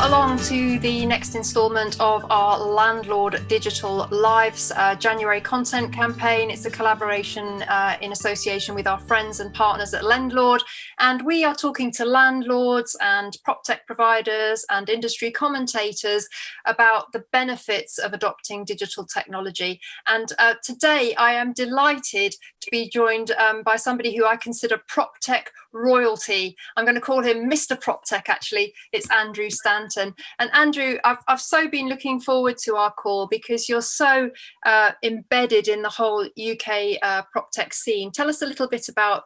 along to the next instalment of our Landlord Digital Lives January content campaign. It's a collaboration in association with our friends and partners at Landlord, and we are talking to landlords and PropTech providers and industry commentators about the benefits of adopting digital technology. And today I am delighted to be joined by somebody who I consider PropTech royalty. I'm going to call him Mr. PropTech, actually. It's Andrew Stanton. And Andrew, I've so been looking forward to our call because you're so embedded in the whole UK PropTech scene. Tell us a little bit about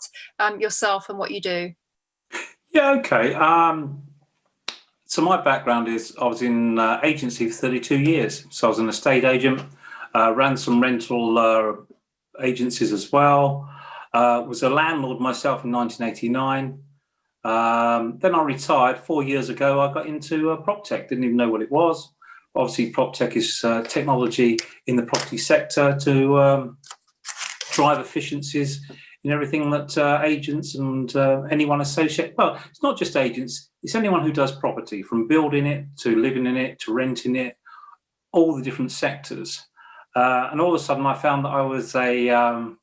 yourself and what you do. Yeah, okay. So my background is I was in agency for 32 years. So I was an estate agent, ran some rental agencies as well. Was a landlord myself in 1989. Then I retired 4 years ago. I got into PropTech, didn't even know what it was. Obviously, PropTech is technology in the property sector to drive efficiencies in everything that agents and anyone associate. Well, it's not just agents, it's anyone who does property, from building it to living in it to renting it, all the different sectors. And all of a sudden I found that I was a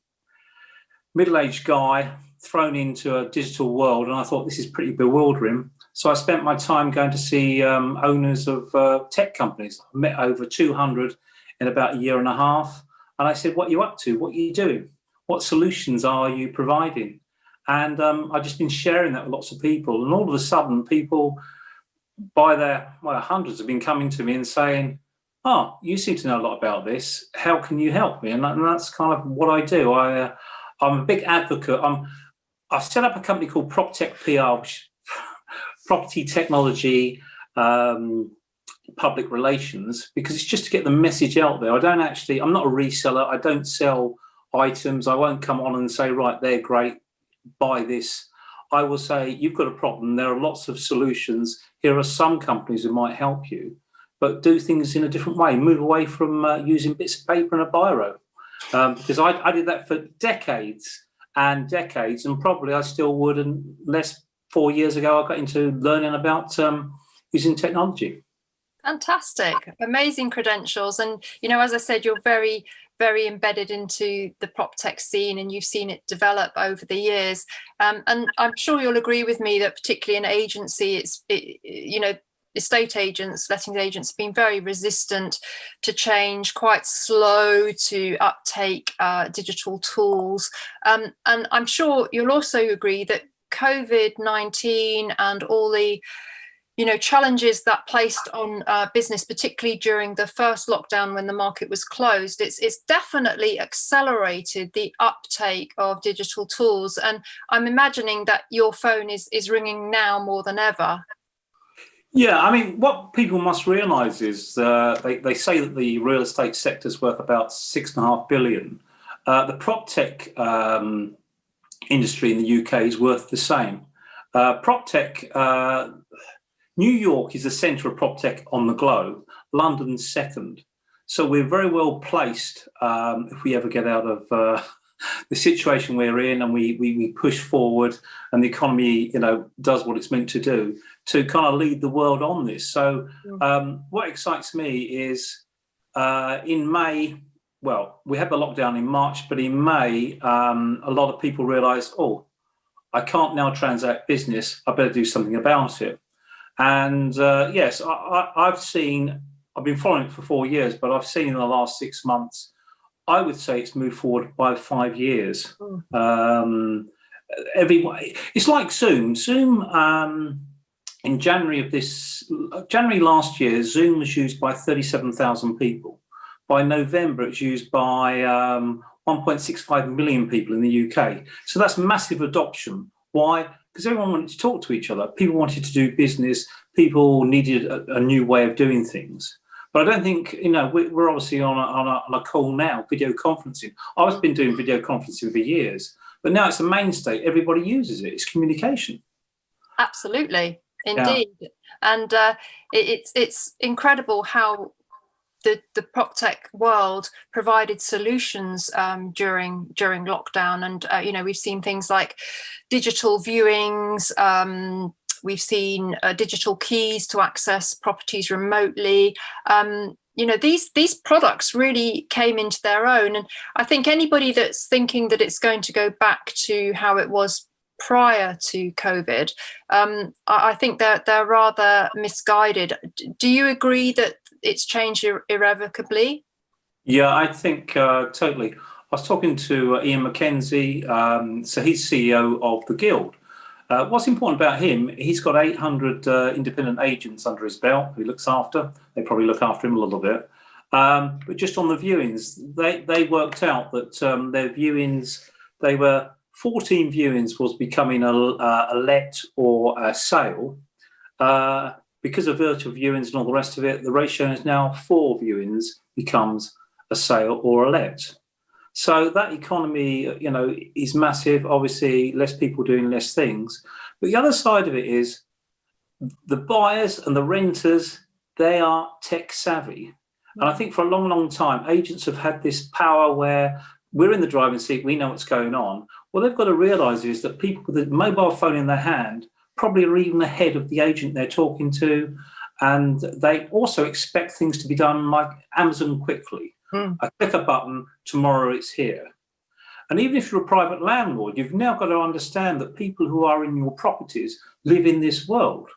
middle-aged guy thrown into a digital world, and I thought this is pretty bewildering. So I spent my time going to see owners of tech companies. I met over 200 in about a year and a half, and I said, what are you up to? What are you doing? What solutions are you providing? And I've just been sharing that with lots of people, and all of a sudden people by their hundreds have been coming to me and saying, oh, you seem to know a lot about this. How can you help me? And that's kind of what I do. I'm a big advocate. I've set up a company called PropTech PR, which is property technology, public relations, because it's just to get the message out there. I'm not a reseller. I don't sell items. I won't come on and say, right, they're great, buy this. I will say, you've got a problem. There are lots of solutions. Here are some companies who might help you, but do things in a different way. Move away from using bits of paper and a biro. Because I did that for decades and decades, and probably I still would, unless 4 years ago I got into learning about using technology. Fantastic, amazing credentials. And, you know, as I said, you're very, very embedded into the PropTech scene, and you've seen it develop over the years. And I'm sure you'll agree with me that particularly in agency, estate agents, letting agents have been very resistant to change, quite slow to uptake digital tools. And I'm sure you'll also agree that COVID-19 and all the challenges that placed on business, particularly during the first lockdown when the market was closed, it's definitely accelerated the uptake of digital tools. And I'm imagining that your phone is ringing now more than ever. Yeah, I mean, what people must realise is they say that the real estate sector is worth about $6.5 billion. The PropTech industry in the UK is worth the same. PropTech, New York is the centre of PropTech on the globe. London's second. So we're very well placed if we ever get out of the situation we're in, and we push forward, and the economy, does what it's meant to do, to kind of lead the world on this. So what excites me is in May, well, we had the lockdown in March, but in May, a lot of people realised, oh, I can't now transact business. I better do something about it. And yes, I've been following it for 4 years, but I've seen in the last 6 months, I would say it's moved forward by 5 years. It's like Zoom. Zoom, in January last year, Zoom was used by 37,000 people. By November, it's used by 1.65 million people in the UK. So that's massive adoption. Why? Because everyone wanted to talk to each other. People wanted to do business. People needed a new way of doing things. But I don't think, we're obviously on a call now, video conferencing. I've been doing video conferencing for years, but now it's a mainstay. Everybody uses it. It's communication. Absolutely, indeed. Yeah. And it's incredible how the PropTech world provided solutions during lockdown. And, we've seen things like digital viewings, We've seen digital keys to access properties remotely. These products really came into their own. And I think anybody that's thinking that it's going to go back to how it was prior to COVID, I think they're rather misguided. Do you agree that it's changed irrevocably? Yeah, I think totally. I was talking to Ian McKenzie, so he's CEO of the Guild. What's important about him, he's got 800 independent agents under his belt who looks after. They probably look after him a little bit. But just on the viewings, they worked out that their viewings, they were 14 viewings was becoming a let or a sale. Because of virtual viewings and all the rest of it, the ratio is now 4 viewings becomes a sale or a let. So that economy, is massive. Obviously, less people doing less things. But the other side of it is the buyers and the renters, they are tech savvy. And I think for a long, long time, agents have had this power where we're in the driving seat, we know what's going on. What they've got to realise is that people with a mobile phone in their hand probably are even ahead of the agent they're talking to. And they also expect things to be done like Amazon quickly. I click a button, tomorrow it's here. And even if you're a private landlord, you've now got to understand that people who are in your properties live in this world.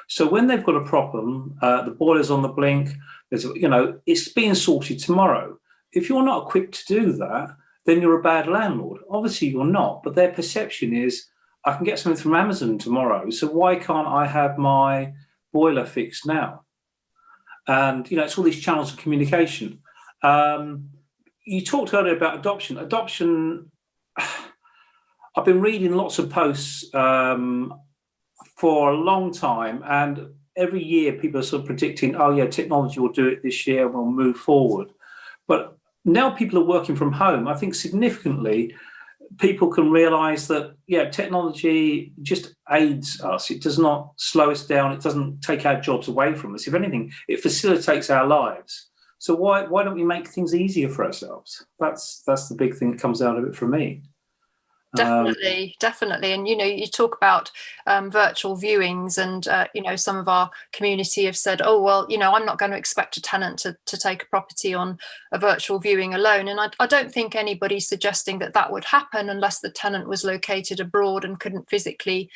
So when they've got a problem, the boiler's on the blink, it's being sorted tomorrow. If you're not equipped to do that, then you're a bad landlord. Obviously you're not, but their perception is, I can get something from Amazon tomorrow, so why can't I have my boiler fixed now? And, it's all these channels of communication. You talked earlier about adoption. I've been reading lots of posts for a long time, and every year people are sort of predicting, oh yeah, technology will do it this year, we'll move forward. But now people are working from home. I think significantly people can realize that, technology just aids us. It does not slow us down. It doesn't take our jobs away from us. If anything, it facilitates our lives. So why don't we make things easier for ourselves? That's the big thing that comes out of it for me. Definitely. And, you talk about virtual viewings and, some of our community have said, oh, well, I'm not going to expect a tenant to take a property on a virtual viewing alone. And I don't think anybody's suggesting that would happen unless the tenant was located abroad and couldn't physically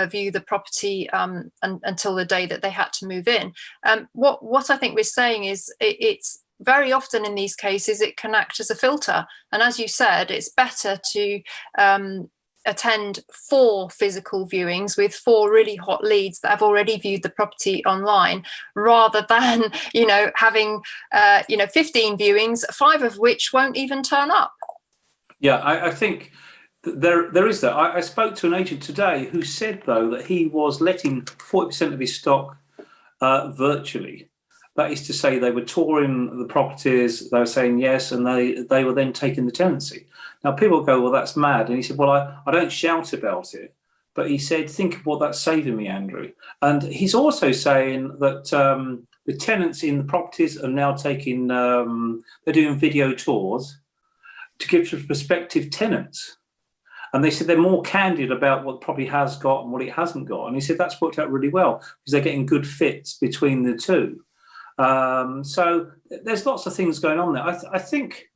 view the property until the day that they had to move in. What I think we're saying is it's very often in these cases, it can act as a filter. And as you said, it's better to attend 4 physical viewings with 4 really hot leads that have already viewed the property online, rather than, having, 15 viewings, 5 of which won't even turn up. Yeah, I think there is that. I spoke to an agent today who said, though, that he was letting 40% of his stock virtually. That is to say, they were touring the properties, they were saying yes, and they were then taking the tenancy. Now, people go, well, that's mad. And he said, well, I don't shout about it. But he said, think of what that's saving me, Andrew. And he's also saying that the tenants in the properties are now taking, they're doing video tours to give to prospective tenants. And they said they're more candid about what the property has got and what it hasn't got. And he said that's worked out really well because they're getting good fits between the two. So there's lots of things going on there. I think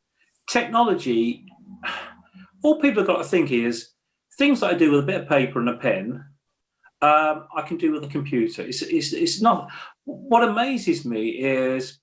technology, all people have got to think is things that I do with a bit of paper and a pen, I can do with a computer. It's not. What amazes me is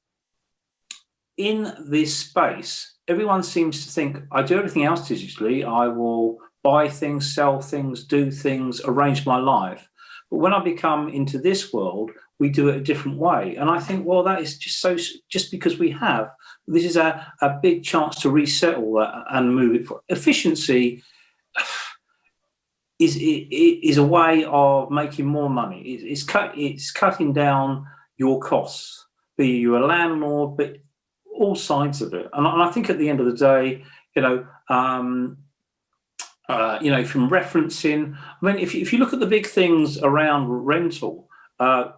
in this space, everyone seems to think I do everything else digitally. I will buy things, sell things, do things, arrange my life. But when I become into this world, we do it a different way. And I think, well, that is just because we have. This is a big chance to resettle that and move it forward. Efficiency is a way of making more money. It's cutting down your costs, be you a landlord, but all sides of it. And I think at the end of the day, from referencing, I mean, if you look at the big things around rental,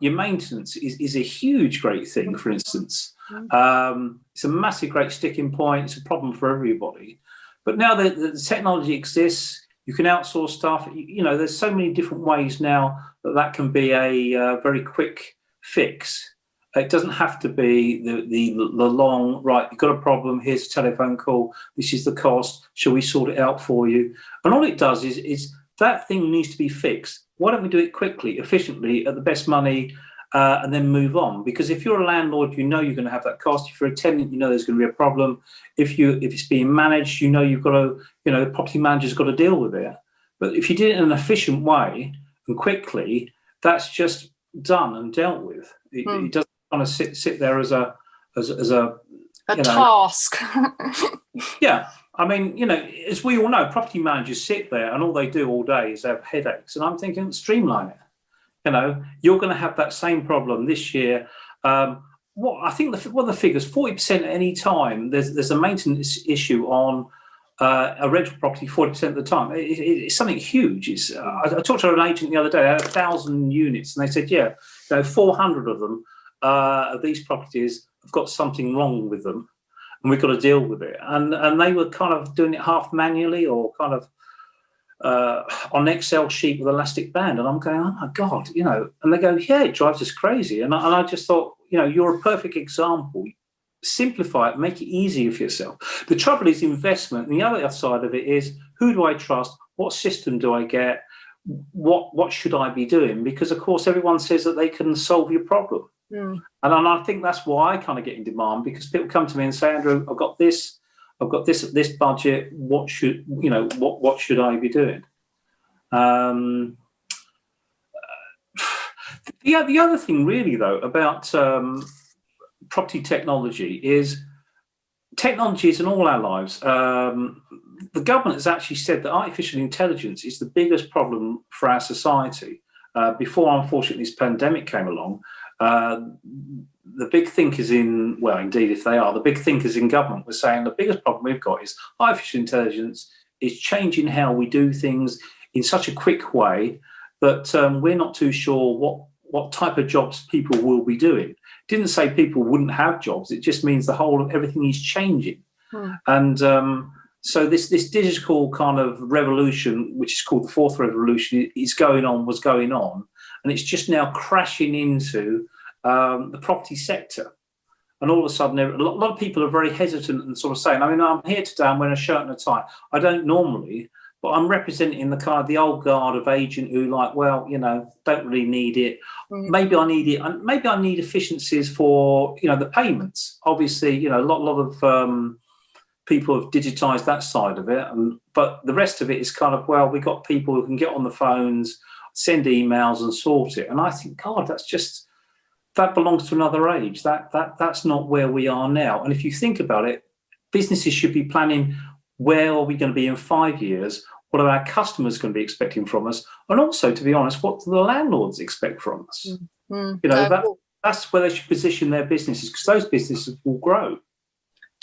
your maintenance is a huge, great thing, for instance. It's a massive, great sticking point. It's a problem for everybody. But now that the technology exists, You can outsource stuff. You know, there's so many different ways now that can be a very quick fix. It doesn't have to be the long, right, you've got a problem, here's a telephone call, this is the cost, shall we sort it out for you? And all it does is that thing needs to be fixed. Why don't we do it quickly, efficiently, at the best money, and then move on? Because if you're a landlord, you know you're going to have that cost. If you're a tenant, you know there's going to be a problem. If it's being managed, you know you've got to, you know, the property manager's got to deal with it. But if you did it in an efficient way and quickly, that's just done and dealt with. It doesn't kind of sit there as a task. Yeah, I mean, you know, as we all know, property managers sit there and all they do all day is have headaches. And I'm thinking, streamline it. You know, you're going to have that same problem this year. What I think one of the figures, 40% at any time, there's a maintenance issue on a rental property 40% of the time. It's something huge. I talked to an agent the other day. They had 1,000 units, and they said, yeah, you know, 400 of them of these properties have got something wrong with them, and we've got to deal with it. And they were kind of doing it half manually or kind of on an Excel sheet with elastic band. And I'm going, oh my God, you know, and they go, yeah, it drives us crazy. And I just thought, you know, you're a perfect example. Simplify it, make it easier for yourself. The trouble is investment. And the other side of it is, who do I trust? What system do I get? What should I be doing? Because of course, everyone says that they can solve your problem. And I think that's why I kind of get in demand, because people come to me and say, Andrew, I've got this at this budget. What should I be doing? The other thing really though about property technology is in all our lives. The government has actually said that artificial intelligence is the biggest problem for our society. Before, unfortunately, this pandemic came along, the big thinkers the big thinkers in government were saying the biggest problem we've got is artificial intelligence is changing how we do things in such a quick way that we're not too sure what type of jobs people will be doing. It didn't say people wouldn't have jobs. It just means the whole of everything is changing. And so this digital kind of revolution, which is called the fourth revolution, was going on, and it's just now crashing into the property sector. And all of a sudden, a lot of people are very hesitant and sort of saying, I mean, I'm here today, I'm wearing a shirt and a tie. I don't normally, but I'm representing the old guard of agent who don't really need it. Maybe I need it. And maybe I need efficiencies for, the payments. Obviously, a lot of people have digitized that side of it. But the rest of it is kind of, we've got people who can get on the phones, send emails and sort it. And I think, God, that belongs to another age. That's not where we are now. And if you think about it, businesses should be planning, where are we going to be in 5 years? What are our customers going to be expecting from us? And also, to be honest, what do the landlords expect from us? That's where they should position their businesses, because those businesses will grow.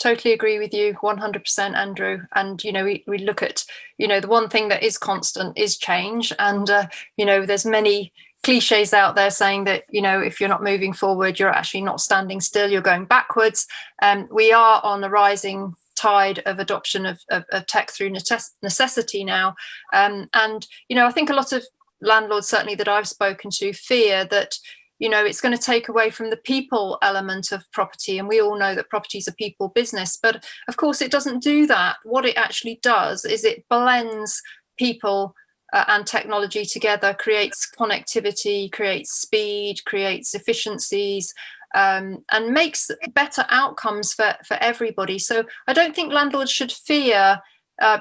Totally agree with you 100%, Andrew. And, we look at, the one thing that is constant is change. And, there's many cliches out there saying that, if you're not moving forward, you're actually not standing still, you're going backwards. We are on the rising tide of adoption of tech through necessity now. And, I think a lot of landlords, certainly that I've spoken to, fear that, it's going to take away from the people element of property. And we all know that property is a people business. But of course, it doesn't do that. What it actually does is it blends people and technology together, creates connectivity, creates speed, creates efficiencies, and makes better outcomes for everybody. So I don't think landlords should fear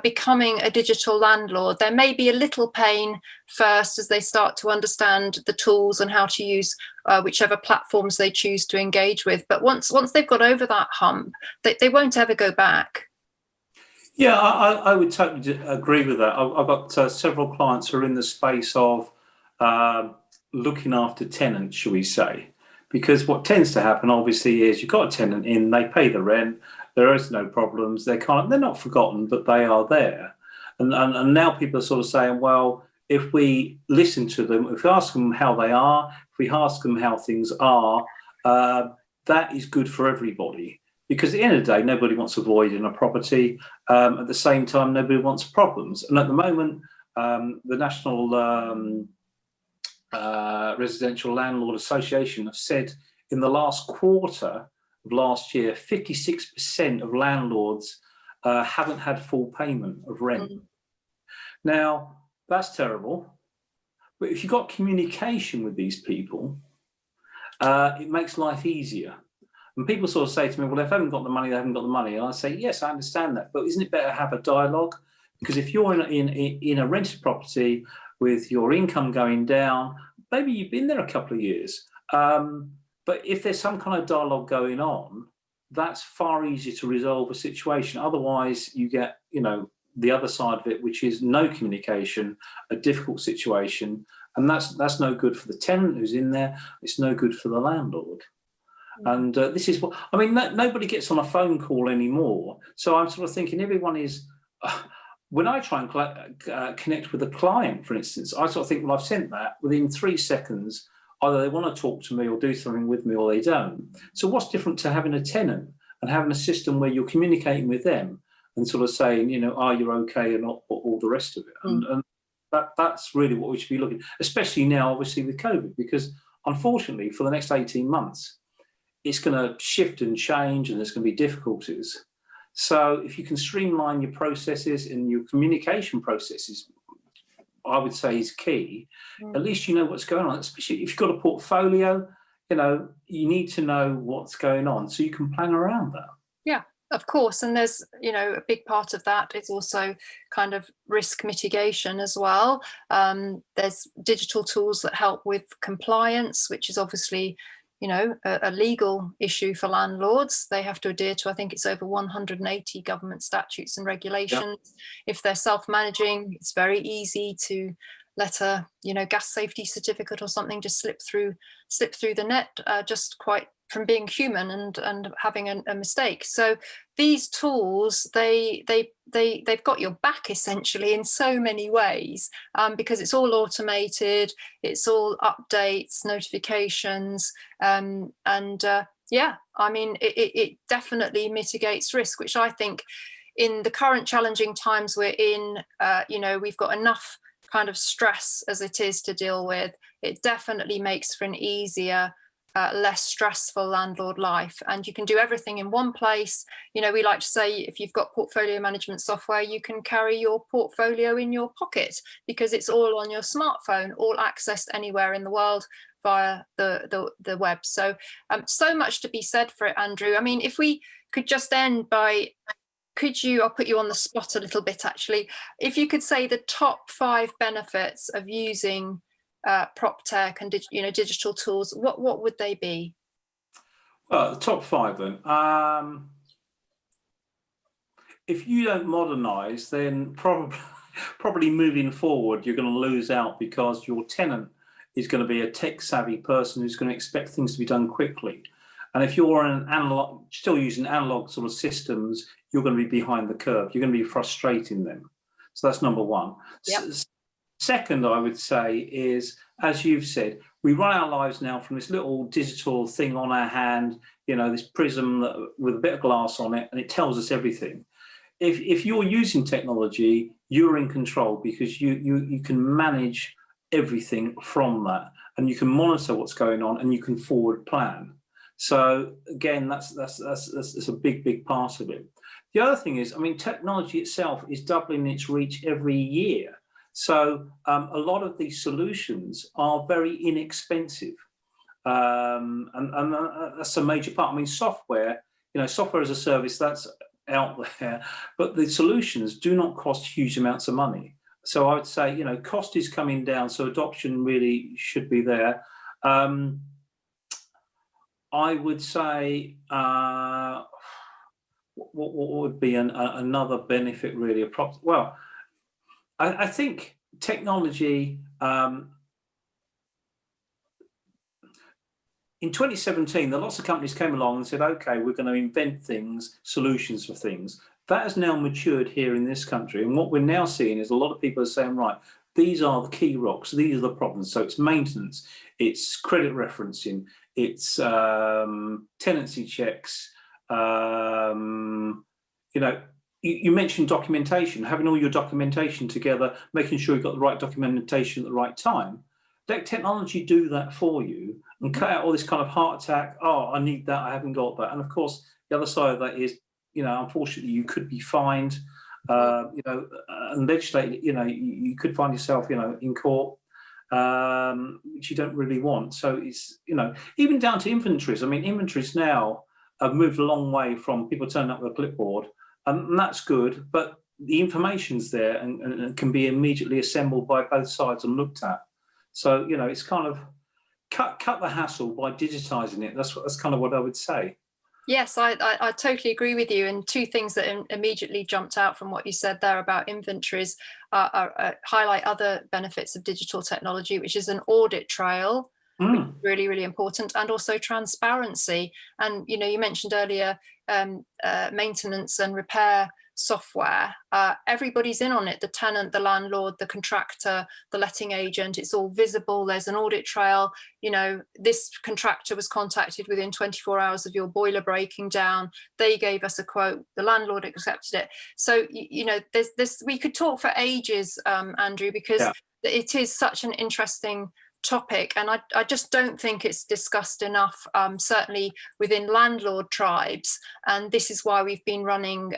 becoming a digital landlord. There may be a little pain first as they start to understand the tools and how to use whichever platforms they choose to engage with. But once they've got over that hump, they won't ever go back. Yeah, I would totally agree with that. I've got several clients who are in the space of looking after tenants, shall we say. Because what tends to happen, obviously, is you've got a tenant in, they pay the rent, there is no problems, they're not forgotten, but they are there. And now people are sort of saying, well, if we listen to them, if we ask them how they are, if we ask them how things are, that is good for everybody. because at the end of the day, nobody wants a void in a property. At the same time, nobody wants problems. And at the moment, the National Residential Landlord Association have said in the last quarter of last year, 56% of landlords haven't had full payment of rent. Now, that's terrible. But if you've got communication with these people, it makes life easier. And people sort of say to me, well, if they haven't got the money, they haven't got the money. And I say, yes, I understand that. But isn't it better to have a dialogue? Because if you're in a rented property with your income going down, maybe you've been there a couple of years. But if there's some kind of dialogue going on, that's far easier to resolve a situation. Otherwise, you get, the other side of it, which is no communication, a difficult situation. And that's no good for the tenant who's in there. It's no good for the landlord. And this is what, nobody gets on a phone call anymore. So I'm sort of thinking everyone is, when I try and connect with a client, for instance, I sort of think, well, I've sent that within 3 seconds. Either they want to talk to me or do something with me or they don't. So what's different to having a tenant and having a system where you're communicating with them and sort of saying, are you okay and all the rest of it? And that's really what we should be looking, especially now, obviously, with COVID, because unfortunately, for the next 18 months, it's going to shift and change and there's going to be difficulties. So if you can streamline your processes and your communication processes, I would say is key. At least you know what's going on, especially if you've got a portfolio, you need to know what's going on so you can plan around that. Yeah, of course. And there's, a big part of that is also kind of risk mitigation as well. There's digital tools that help with compliance, which is obviously a legal issue for landlords. They have to adhere to, I think it's over 180 government statutes and regulations. Yep. If they're self-managing, it's very easy to let a gas safety certificate or something just slip through the net, just quite from being human and having a mistake. So these tools, they've got your back essentially in so many ways, because it's all automated, it's all updates, notifications, it definitely mitigates risk, which I think in the current challenging times we're in, we've got enough kind of stress as it is to deal with. It definitely makes for an easier, less stressful landlord life, and you can do everything in one place. We like to say, if you've got portfolio management software, you can carry your portfolio in your pocket because it's all on your smartphone, all accessed anywhere in the world via the web. So so much to be said for it, Andrew. If we could just end by, I'll put you on the spot a little bit actually, if you could say the top 5 benefits of using PropTech and digital tools, what would they be? Well, the top 5 then. If you don't modernise, then probably moving forward, you're going to lose out because your tenant is going to be a tech-savvy person who's going to expect things to be done quickly. And if you're still using analog sort of systems, you're going to be behind the curve. You're going to be frustrating them. So that's number 1. Yep. Second, I would say is, as you've said, we run our lives now from this little digital thing on our hand, this prism with a bit of glass on it, and it tells us everything. If you're using technology, you're in control because you can manage everything from that, and you can monitor what's going on, and you can forward plan. So again, that's a big part of it. The other thing is, technology itself is doubling its reach every year. So a lot of these solutions are very inexpensive, and that's a major part. Software, software as a service, that's out there, but the solutions do not cost huge amounts of money. So I would say, cost is coming down, so adoption really should be there. I would say, what would be another benefit really? Well, I think technology, in 2017, lots of companies came along and said, okay, we're going to invent things, solutions for things. That has now matured here in this country. And what we're now seeing is a lot of people are saying, right, these are the key rocks, these are the problems. So it's maintenance, it's credit referencing, it's tenancy checks, You know, you mentioned documentation, having all your documentation together, making sure you've got the right documentation at the right time. Let technology do that for you and cut out all this kind of heart attack. Oh, I need that, I haven't got that. And of course, the other side of that is, you know, unfortunately, you could be fined, you know, and legislated, you know, you could find yourself, you know, in court, which you don't really want. So it's, you know, even down to inventories. I mean, inventories now have moved a long way from people turning up with a clipboard, and that's good, but the information's there and can be immediately assembled by both sides and looked at. So, you know, it's kind of cut the hassle by digitizing it. That's kind of what I would say. Yes, I totally agree with you. And two things that immediately jumped out from what you said there about inventories highlight other benefits of digital technology, which is an audit trail, which is really, really important, and also transparency. And, you know, you mentioned earlier maintenance and repair software. Everybody's in on it, the tenant, the landlord, the contractor, the letting agent. It's all visible. There's an audit trail. You know, this contractor was contacted within 24 hours of your boiler breaking down. They gave us a quote, the landlord accepted it. So, you know, there's this, we could talk for ages, Andrew, because it is such an interesting topic, and I just don't think it's discussed enough, certainly within landlord tribes. And this is why we've been running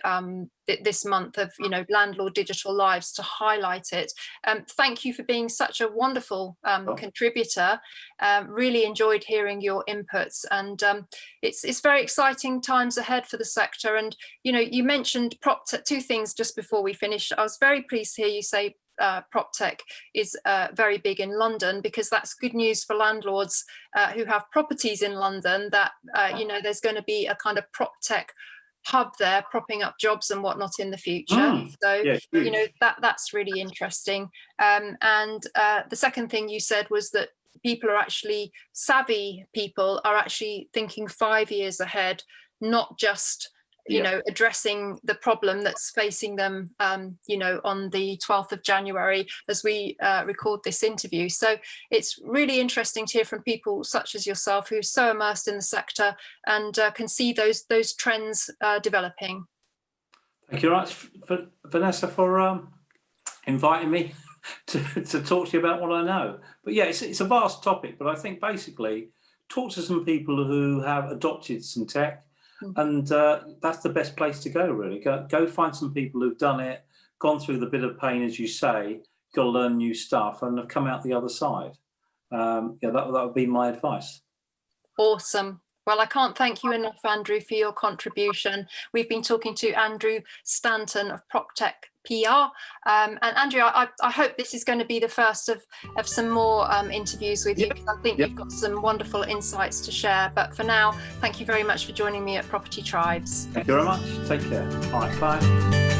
this month of, you know, landlord digital lives to highlight it. Thank you for being such a wonderful contributor. Really enjoyed hearing your inputs, and it's very exciting times ahead for the sector. And, you know, you mentioned PropTech, two things just before we finish. I was very pleased to hear you say PropTech is very big in London, because that's good news for landlords who have properties in London, that you know, there's going to be a kind of PropTech hub there, propping up jobs and whatnot in the future. So you know, that's really interesting. And the second thing you said was that people are actually savvy, people are actually thinking 5 years ahead, not just, you know, addressing the problem that's facing them, you know, on the 12th of January as we record this interview. So it's really interesting to hear from people such as yourself, who's so immersed in the sector and can see those trends developing. Thank you very much, Vanessa, for inviting me to talk to you about what I know. But yeah, it's a vast topic, but I think basically talk to some people who have adopted some tech, and that's the best place to go, really. Go find some people who've done it, gone through the bit of pain, as you say, got to learn new stuff, and have come out the other side. Yeah, that would be my advice. Awesome. Well, I can't thank you enough, Andrew, for your contribution. We've been talking to Andrew Stanton of PropTech PR. And Andrew, I hope this is going to be the first of some more interviews with you, because I think you've got some wonderful insights to share. But for now, thank you very much for joining me at Property Tribes. Thank you very much. Take care. All right, bye.